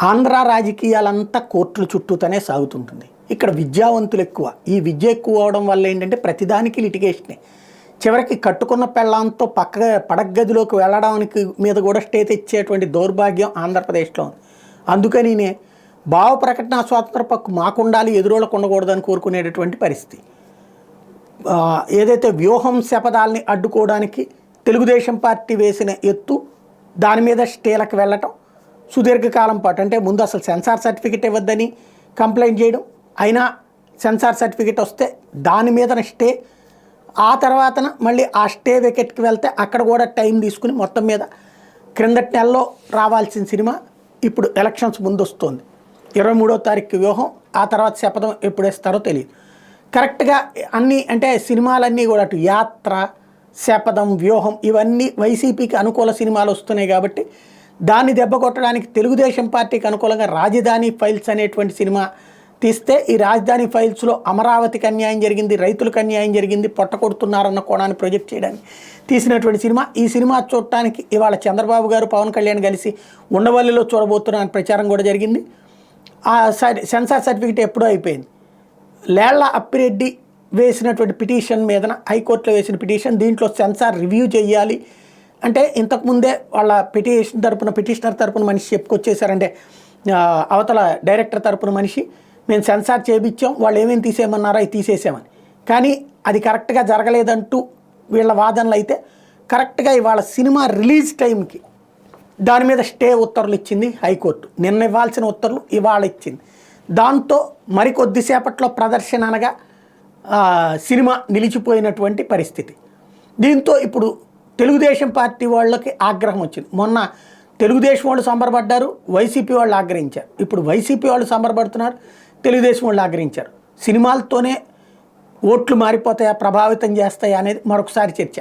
ఆంధ్ర రాజకీయాలంతా కోర్టుల చుట్టూతోనే సాగుతుంటుంది. ఇక్కడ విద్యావంతులు ఎక్కువ. ఈ విద్య ఎక్కువ అవడం వల్ల ఏంటంటే ప్రతిదానికి లిటిగేషనే. చివరికి కట్టుకున్న పెళ్ళాంతో పడగదిలోకి వెళ్ళడానికి మీద కూడా స్టే తెచ్చేటువంటి దౌర్భాగ్యం ఆంధ్రప్రదేశ్లో ఉంది. అందుకనినే భావ ప్రకటన స్వాతంత్ర హక్కు మాకుండాలి, ఎదురోళ్ళకు ఉండకూడదని కోరుకునేటటువంటి పరిస్థితి. ఏదైతే వ్యూహం శపథాలని అడ్డుకోవడానికి తెలుగుదేశం పార్టీ వేసిన ఎత్తు, దాని మీద స్టేలకు వెళ్ళటం, సుదీర్ఘకాలం పాటు అంటే ముందు అసలు సెన్సార్ సర్టిఫికెట్ ఇవ్వద్దని కంప్లైంట్ చేయడం, అయినా సెన్సార్ సర్టిఫికెట్ వస్తే దాని మీద స్టే, ఆ తర్వాతన మళ్ళీ ఆ స్టే వికెట్కి వెళ్తే అక్కడ కూడా టైం తీసుకుని మొత్తం మీద క్రిందటి నెలలో రావాల్సిన సినిమా ఇప్పుడు ఎలక్షన్స్ ముందు వస్తుంది. 23వ తారీఖు వ్యూహం, ఆ తర్వాత శపథం ఎప్పుడు వేస్తారో తెలియదు. కరెక్ట్గా అన్నీ అంటే సినిమాలన్నీ కూడా అటు యాత్ర, శపథం, వ్యూహం ఇవన్నీ వైసీపీకి అనుకూల సినిమాలు వస్తున్నాయి కాబట్టి దాన్ని దెబ్బ కొట్టడానికి తెలుగుదేశం పార్టీకి అనుకూలంగా రాజధాని ఫైల్స్ అనేటువంటి సినిమా తీస్తే, ఈ రాజధాని ఫైల్స్లో అమరావతికి అన్యాయం జరిగింది, రైతులకు అన్యాయం జరిగింది, పొట్ట కొడుతున్నారన్న కోణాన్ని ప్రొజెక్ట్ చేయడానికి తీసినటువంటి సినిమా. ఈ సినిమా చూడటానికి ఇవాళ చంద్రబాబు గారు, పవన్ కళ్యాణ్ కలిసి ఉండవల్లిలో చూడబోతున్నారని ప్రచారం కూడా జరిగింది. ఆ సెన్సార్ సర్టిఫికెట్ ఎప్పుడూ అయిపోయింది. లేళ్ల అప్పిరెడ్డి వేసినటువంటి పిటిషన్ మీదన హైకోర్టులో వేసిన పిటిషన్, దీంట్లో సెన్సార్ రివ్యూ చేయాలి అంటే ఇంతకుముందే వాళ్ళ పిటిషనర్ తరపున మనిషి చెప్పుకొచ్చేసారంటే అవతల డైరెక్టర్ తరపున మనిషి, మేము సెన్సార్ చేయించాం, వాళ్ళు ఏమేమి తీసేయమన్నారో అవి తీసేసామని. కానీ అది కరెక్ట్గా జరగలేదంటూ వీళ్ళ వాదనలు అయితే, కరెక్ట్గా ఇవాళ సినిమా రిలీజ్ టైంకి దాని మీద స్టే ఉత్తర్వులు ఇచ్చింది హైకోర్టు. నిన్న ఇవ్వాల్సిన ఉత్తర్వులు ఇవాళ ఇచ్చింది. దాంతో మరికొద్దిసేపట్లో ప్రదర్శన అనగా సినిమా నిలిచిపోయినటువంటి పరిస్థితి. దీంతో ఇప్పుడు తెలుగుదేశం పార్టీ వాళ్ళకి ఆగ్రహం వచ్చింది. మొన్న తెలుగుదేశం వాళ్ళు సంబరపడ్డారు, వైసీపీ వాళ్ళు ఆగ్రహించారు. ఇప్పుడు వైసీపీ వాళ్ళు సంబరపడుతున్నారు, తెలుగుదేశం వాళ్ళు ఆగ్రహించారు. సినిమాలతోనే ఓట్లు మారిపోతాయా, ప్రభావితం చేస్తాయా అనేది మరొకసారి చర్చ.